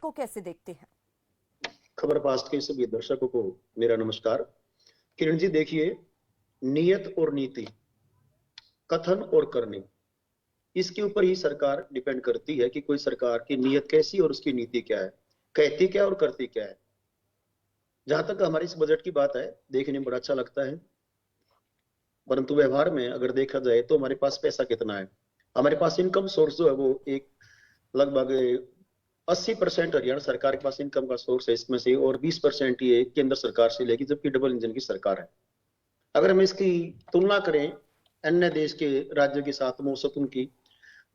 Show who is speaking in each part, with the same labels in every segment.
Speaker 1: को कैसे देखते हैं?
Speaker 2: खबर पास्ट के सभी दर्शकों को मेरा नमस्कार। किरण जी, देखिए, नियत और नीति, कथन और करनी, इसके ऊपर ही सरकार डिपेंड करती है कि कोई सरकार की नियत कैसी और उसकी नीति क्या है, कहती क्या और करती क्या है। जहां तक हमारी इस बजट की बात है, देखने में बड़ा अच्छा लगता है, परंतु व्यवहार में अगर देखा जाए तो हमारे पास पैसा कितना है। हमारे पास इनकम सोर्स जो है वो एक लगभग 80% हरियाणा सरकार के पास इनकम का सोर्स है इसमें से, और 20% ये केंद्र सरकार से लेगी, जबकि डबल इंजन की सरकार है। अगर हम इसकी तुलना करें अन्य देश के राज्यों के साथ औसत उनकी,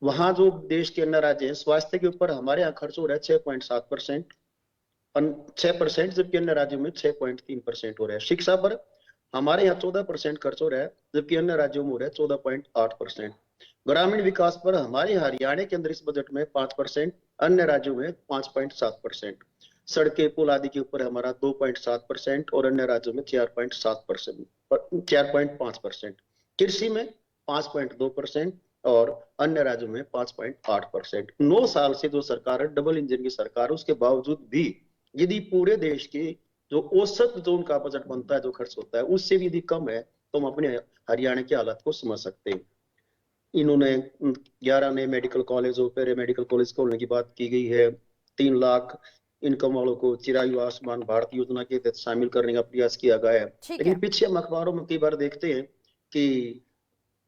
Speaker 2: वहां जो देश के अन्य राज्य हैं, स्वास्थ्य के ऊपर हमारे यहाँ खर्च हो रहा है 6.7%, 6%, जबकि अन्य राज्यों में 6.3% हो रहा है। शिक्षा पर हमारे यहाँ 14% खर्च हो रहा है, जबकि अन्य राज्यों में हो रहा है 14.8%। ग्रामीण विकास पर हमारे हरियाणा के अंदर इस बजट में 5%, अन्य राज्यों में 5.7%। सड़कें पुल आदि के ऊपर हमारा 2.7% और अन्य राज्यों में 4.7%, 4.5%। कृषि में 5.2% और अन्य राज्यों में 5.8%। 9 साल से जो सरकार है, डबल इंजन की सरकार, उसके बावजूद भी यदि पूरे देश की जो औसत जो उनका बजट बनता है, जो खर्च होता है, उससे भी यदि कम है, तो हम अपने हरियाणा की हालत को समझ सकते हैं। इन्होंने 11 नए मेडिकल कॉलेज और पैरा मेडिकल कॉलेज खोलने की बात की गई है। 3 लाख इनकम वालों को चिरायु आयुष्मान भारत योजना के तहत शामिल करने का प्रयास किया गया है।
Speaker 1: ठीक है।
Speaker 2: लेकिन पीछे हम अखबारों में कई बार देखते हैं कि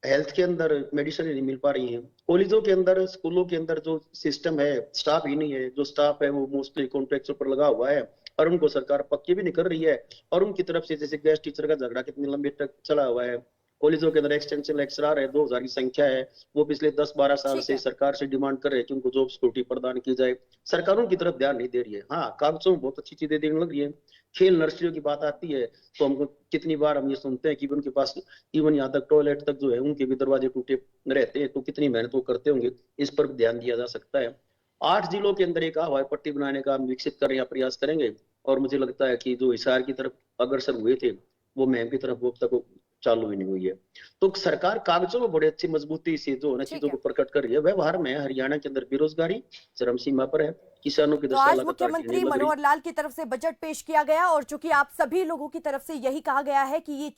Speaker 2: हेल्थ के अंदर मेडिसिन नहीं मिल पा रही है। कॉलेजों के अंदर, स्कूलों के अंदर जो सिस्टम है, स्टाफ ही नहीं है। जो स्टाफ है वो मोस्टली कॉन्ट्रैक्ट पर लगा हुआ है और उनको सरकार पक्की भी नहीं कर रही है। और उनकी तरफ से जैसे गेस्ट टीचर का झगड़ा कितनी लंबी तक चला हुआ है। कॉलेजों के अंदर एक्सटेंशन लेक्चरर है, 2000 की संख्या है, वो पिछले 10-12 साल
Speaker 1: ठीक
Speaker 2: से
Speaker 1: है।
Speaker 2: सरकार से डिमांड कर रहे हैं कि उनको जॉब सिक्योरिटी प्रदान की जाए। सरकार उनकी तरफ ध्यान नहीं दे रही है। हाँ, कागजों में बहुत अच्छी चीजें देने लग रही है। खेल नर्सरियों की बात आती है तो हमको कितनी बार हम ये सुनते हैं कि उनके पास इवन यहाँ तक टॉयलेट तक जो है उनके भी दरवाजे टूटे रहते हैं, तो कितनी मेहनत वो करते होंगे, इस पर ध्यान दिया जा सकता है। 8 जिलों के अंदर एक हवाई पट्टी बनाने का हम विकसित करने का प्रयास करेंगे, और मुझे लगता है कि जो हिसार की तरफ अग्रसर हुए थे, वो मैम की तरफ वो तक चालू ही नहीं हुई है। तो सरकार कागजों में बड़े अच्छी मजबूती से जो है ना
Speaker 1: ठीक
Speaker 2: चीजों
Speaker 1: है।
Speaker 2: को प्रकट कर रही है। व्यवहार में हरियाणा के अंदर बेरोजगारी चरम सीमा पर है, किसानों की
Speaker 1: तो
Speaker 2: दशा
Speaker 1: आज
Speaker 2: लगातार गिरने
Speaker 1: मुख्यमंत्री
Speaker 2: लग रही।
Speaker 1: मनोहर लाल की तरफ से बजट पेश किया गया और चूंकि आप सभी लोगों की तरफ से यही कहा गया है कि ये